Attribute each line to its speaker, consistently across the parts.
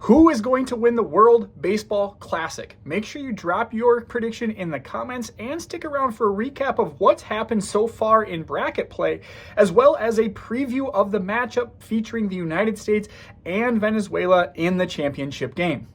Speaker 1: Who is going to win the World Baseball Classic? Make sure you drop your prediction in the comments and stick around for a recap of what's happened so far in bracket play, as well as a preview of the matchup featuring the United States and Venezuela in the championship game.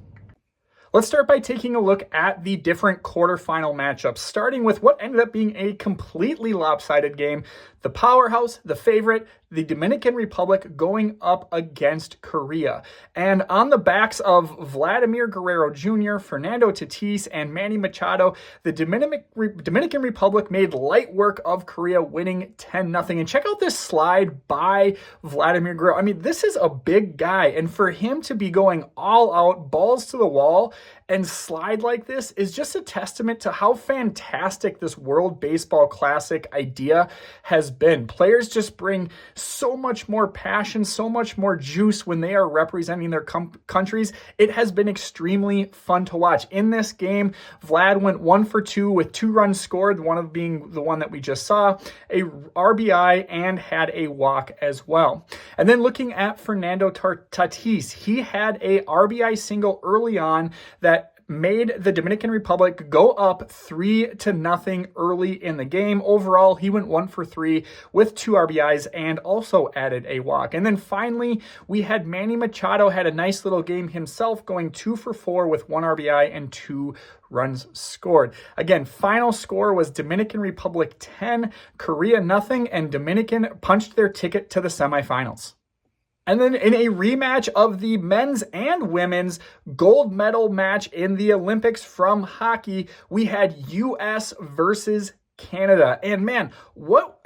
Speaker 1: Let's start by taking a look at the different quarterfinal matchups, starting with what ended up being a completely lopsided game. The powerhouse, the favorite, the Dominican Republic going up against Korea. And on the backs of Vladimir Guerrero Jr., Fernando Tatis, and Manny Machado, the Dominican Republic made light work of Korea, winning 10-0. And check out this slide by Vladimir Guerrero. I mean, this is a big guy, and for him to be going all out, balls to the wall, and slide like this is just a testament to how fantastic this World Baseball Classic idea has been. Players just bring so much more passion, so much more juice when they are representing their countries. It has been extremely fun to watch. In this game, Vlad went 1 for 2 with 2 runs scored, one of being the one that we just saw, a RBI, and had a walk as well. And then looking at Fernando Tatis, he had a RBI single early on that made the Dominican Republic go up 3-0 early in the game. Overall, he went 1 for 3 with 2 RBIs and also added a walk. And then finally, we had Manny Machado had a nice little game himself, going 2 for 4 with 1 RBI and 2 runs scored. Again, final score was Dominican Republic 10, Korea 0, and Dominican punched their ticket to the semifinals. And then in a rematch of the men's and women's gold medal match in the Olympics from hockey, we had U.S. versus Canada. And man,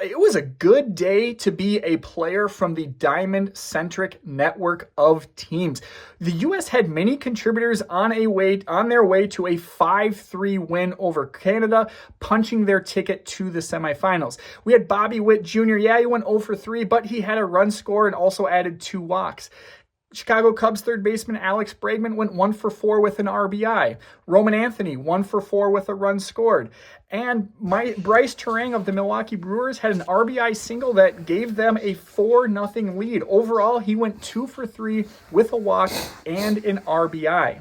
Speaker 1: it was a good day to be a player from the diamond-centric network of teams. The U.S. had many contributors on their way to a 5-3 win over Canada, punching their ticket to the semifinals. We had BobbyWitt Jr. Yeah, he went 0 for 3, but he had a run score and also added 2 walks. Chicago Cubs third baseman Alex Bregman went 1 for 4 with an RBI. Roman Anthony, 1 for 4 with a run scored. And Bryce Terang of the Milwaukee Brewers had an RBI single that gave them a 4-0 lead. Overall, he went 2 for 3 with a walk and an RBI.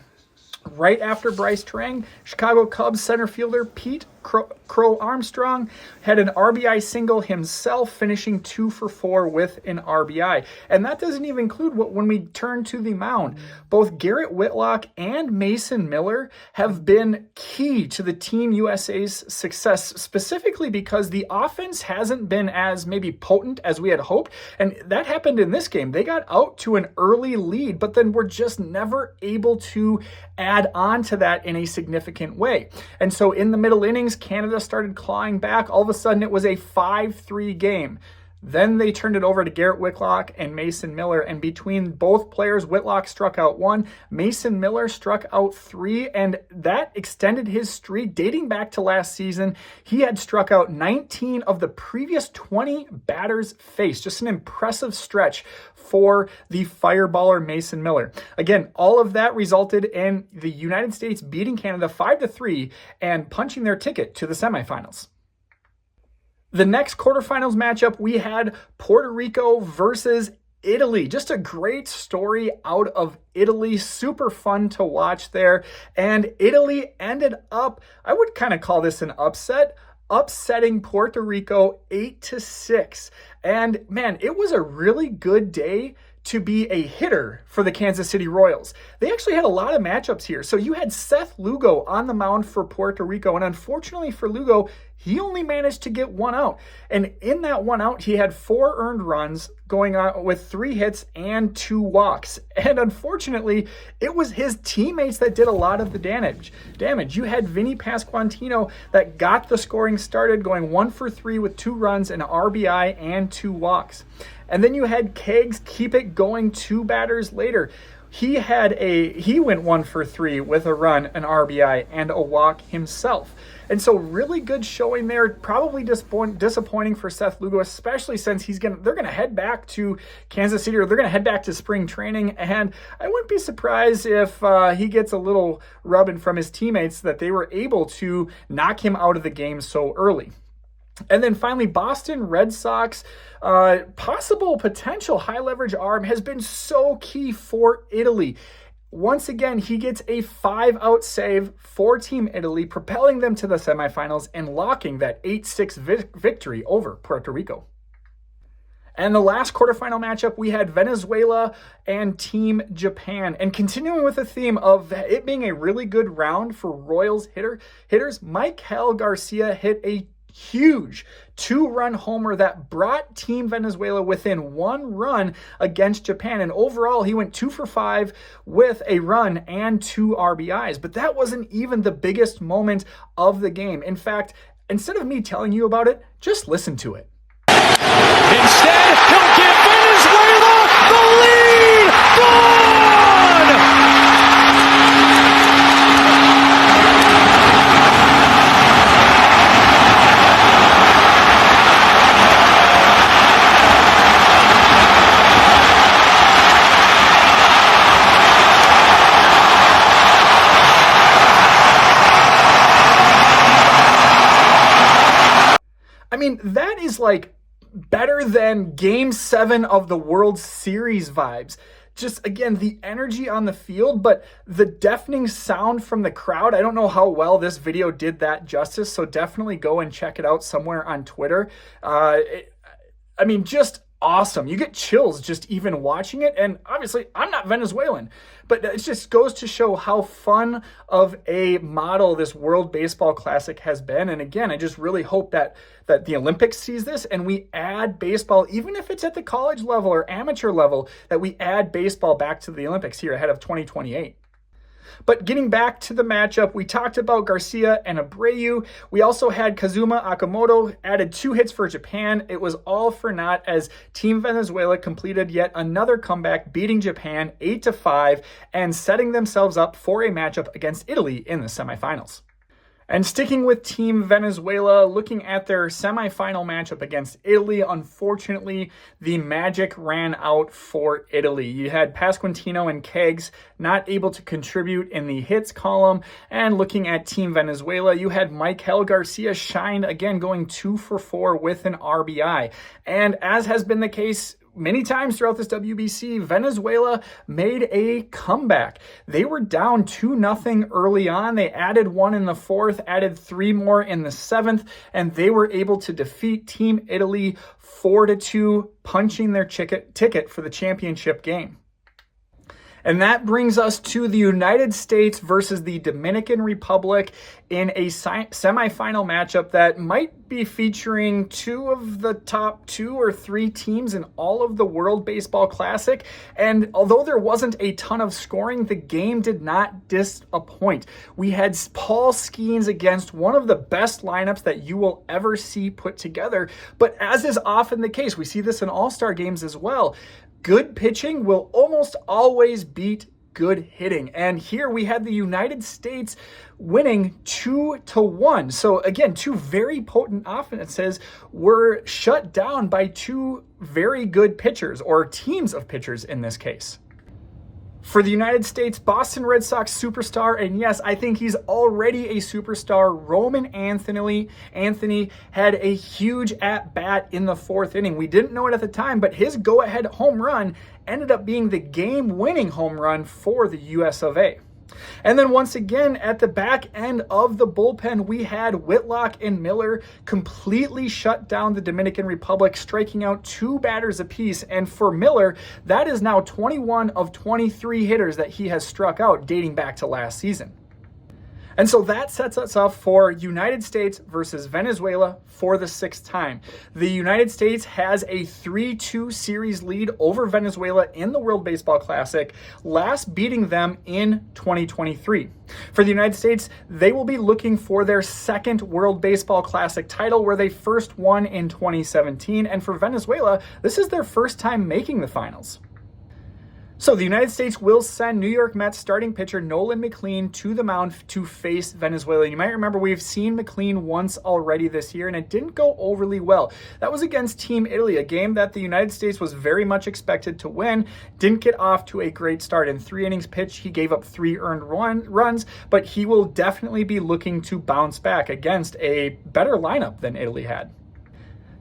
Speaker 1: Right after Bryce Terang, Chicago Cubs center fielder Pete Crow Armstrong had an RBI single himself, finishing 2 for 4 with an RBI. And that doesn't even include when we turn to the mound. Both Garrett Whitlock and Mason Miller have been key to the Team USA's success, specifically because the offense hasn't been as maybe potent as we had hoped. And that happened in this game. They got out to an early lead, but then were just never able to add on to that in a significant way. And so in the middle innings, Canada started clawing back. All of a sudden, it was a 5-3 game. Then they turned it over to Garrett Whitlock and Mason Miller. And between both players, Whitlock struck out 1, Mason Miller struck out 3, and that extended his streak dating back to last season. He had struck out 19 of the previous 20 batters faced. Just an impressive stretch for the fireballer Mason Miller. Again, all of that resulted in the United States beating Canada 5-3 and punching their ticket to the semifinals. The next quarterfinals matchup, we had Puerto Rico versus Italy. Just a great story out of Italy. Super fun to watch there. And Italy ended up, I would kind of call this an upset, upsetting Puerto Rico 8-6. And man, it was a really good day to be a hitter for the Kansas City Royals. They actually had a lot of matchups here. So you had Seth Lugo on the mound for Puerto Rico, and unfortunately for Lugo, he only managed to get 1 out. And in that 1 out, he had 4 earned runs going on with 3 hits and 2 walks. And unfortunately, it was his teammates that did a lot of the damage. You had Vinny Pasquantino that got the scoring started, going 1 for 3 with 2 runs, an RBI, and 2 walks. And then you had Keggs keep it going 2 batters later. He went 1 for 3 with a run, an RBI, and a walk himself. And so really good showing there. Probably disappointing for Seth Lugo, especially since they're going to head back to Kansas City, or they're going to head back to spring training. And I wouldn't be surprised if he gets a little rubbing from his teammates that they were able to knock him out of the game so early. And then finally, Boston Red Sox, potential high leverage arm has been so key for Italy. once again, he gets a 5-out save for Team Italy, propelling them to the semifinals and locking that 8-6 victory over Puerto Rico. And the last quarterfinal matchup, we had Venezuela and Team Japan. And continuing with the theme of it being a really good round for Royals hitters, Maikel Garcia hit a huge 2-run homer that brought Team Venezuela within 1 run against Japan. And overall, he went 2 for 5 with a run and 2 RBIs. But that wasn't even the biggest moment of the game. In fact, instead of me telling you about it, just listen to it.
Speaker 2: Instead, he'll give Venezuela the lead! Gone!
Speaker 1: I mean, that is like better than Game 7 of the World Series vibes. Just, again, the energy on the field, but the deafening sound from the crowd. I don't know how well this video did that justice, so definitely go and check it out somewhere on Twitter. I mean, just awesome. You get chills just even watching it. And obviously, I'm not Venezuelan, but it just goes to show how fun of a model this World Baseball Classic has been. And again, I just really hope that the Olympics sees this and we add baseball, even if it's at the college level or amateur level, that we add baseball back to the Olympics here ahead of 2028. But getting back to the matchup, we talked about Garcia and Abreu. We also had Kazuma Okamoto added 2 hits for Japan. It was all for naught as Team Venezuela completed yet another comeback, beating Japan 8-5 and setting themselves up for a matchup against Italy in the semifinals. And sticking with Team Venezuela, looking at their semifinal matchup against Italy, unfortunately, the magic ran out for Italy. You had Pasquantino and Keggs not able to contribute in the hits column. And looking at Team Venezuela, you had Maikel Garcia shine again, going 2 for 4 with an RBI. And as has been the case many times throughout this WBC, Venezuela made a comeback. They were down 2-0 early on. They added 1 in the 4th, added 3 more in the 7th, and they were able to defeat Team Italy 4-2, punching their ticket for the championship game. And that brings us to the United States versus the Dominican Republic in a semifinal matchup that might be featuring 2 of the top 2 or 3 teams in all of the World Baseball Classic. And although there wasn't a ton of scoring, the game did not disappoint. We had Paul Skeens against one of the best lineups that you will ever see put together. But as is often the case, we see this in all-star games as well, good pitching will almost always beat good hitting. And here we had the United States winning 2-1. So again, 2 very potent offenses were shut down by 2 very good pitchers, or teams of pitchers in this case. For the United States, Boston Red Sox superstar, and yes, I think he's already a superstar, Roman Anthony had a huge at-bat in the 4th inning. We didn't know it at the time, but his go-ahead home run ended up being the game-winning home run for the US of A. And then once again, at the back end of the bullpen, we had Whitlock and Miller completely shut down the Dominican Republic, striking out 2 batters apiece. And for Miller, that is now 21 of 23 hitters that he has struck out dating back to last season. And so that sets us up for United States versus Venezuela for the 6th time. The United States has a 3-2 series lead over Venezuela in the World Baseball Classic, last beating them in 2023. For the United States, they will be looking for their 2nd World Baseball Classic title, where they first won in 2017. And for Venezuela, this is their first time making the finals. So the United States will send New York Mets starting pitcher Nolan McLean to the mound to face Venezuela. You might remember we've seen McLean once already this year, and it didn't go overly well. That was against Team Italy, a game that the United States was very much expected to win. Didn't get off to a great start. In 3 innings pitched, he gave up 3 earned runs, but he will definitely be looking to bounce back against a better lineup than Italy had.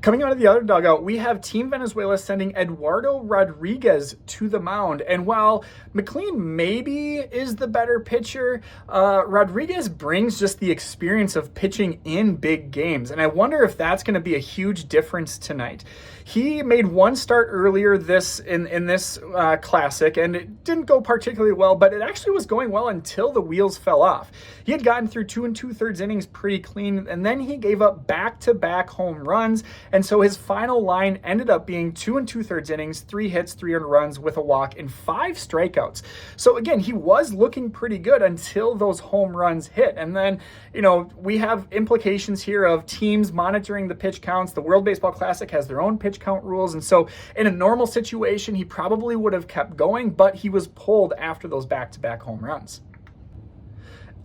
Speaker 1: Coming out of the other dugout, we have Team Venezuela sending Eduardo Rodriguez to the mound. And while McLean maybe is the better pitcher, Rodriguez brings just the experience of pitching in big games. And I wonder if that's going to be a huge difference tonight. He made one start earlier in this classic, and it didn't go particularly well, but it actually was going well until the wheels fell off. He had gotten through 2 2/3 innings pretty clean, and then he gave up back-to-back home runs. And so his final line ended up being 2 2/3 innings, 3 hits, 3 earned runs with a walk and 5 strikeouts. So again, he was looking pretty good until those home runs hit. And then, we have implications here of teams monitoring the pitch counts. The World Baseball Classic has their own pitch count rules. And so in a normal situation, he probably would have kept going, but he was pulled after those back-to-back home runs.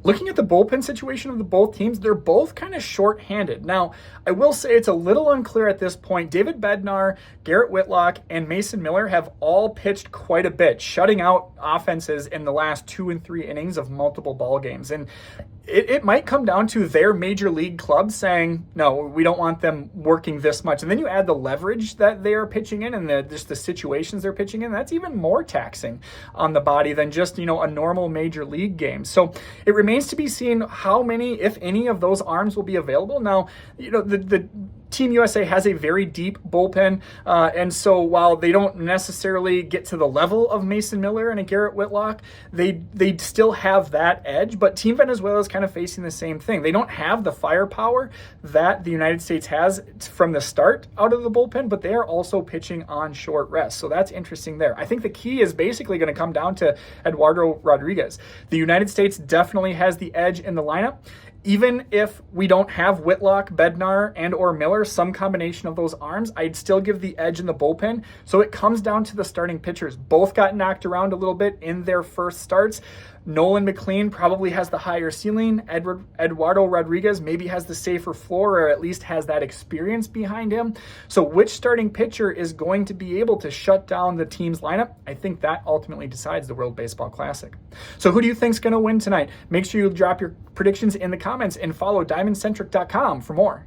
Speaker 1: Looking at the bullpen situation of the both teams, they're both kind of short-handed. Now, I will say it's a little unclear at this point. David Bednar, Garrett Whitlock, and Mason Miller have all pitched quite a bit, shutting out offenses in the last 2 and 3 innings of multiple ball games. And it might come down to their major league clubs saying, no, we don't want them working this much. And then you add the leverage that they are pitching in and just the situations they're pitching in. That's even more taxing on the body than just, a normal major league game. So it remains to be seen how many, if any, of those arms will be available. Now, the Team USA has a very deep bullpen, and so while they don't necessarily get to the level of Mason Miller and a Garrett Whitlock, they still have that edge, but Team Venezuela is kind of facing the same thing. They don't have the firepower that the United States has from the start out of the bullpen, but they are also pitching on short rest, so that's interesting there. I think the key is basically going to come down to Eduardo Rodriguez. The United States definitely has the edge in the lineup. Even if we don't have Whitlock, Bednar, and or Miller, some combination of those arms, I'd still give the edge in the bullpen. So it comes down to the starting pitchers. Both got knocked around a little bit in their first starts. Nolan McLean probably has the higher ceiling. Eduardo Rodriguez maybe has the safer floor, or at least has that experience behind him. So which starting pitcher is going to be able to shut down the team's lineup? I think that ultimately decides the World Baseball Classic. So who do you think's going to win tonight? Make sure you drop your predictions in the comments and follow diamondcentric.com for more.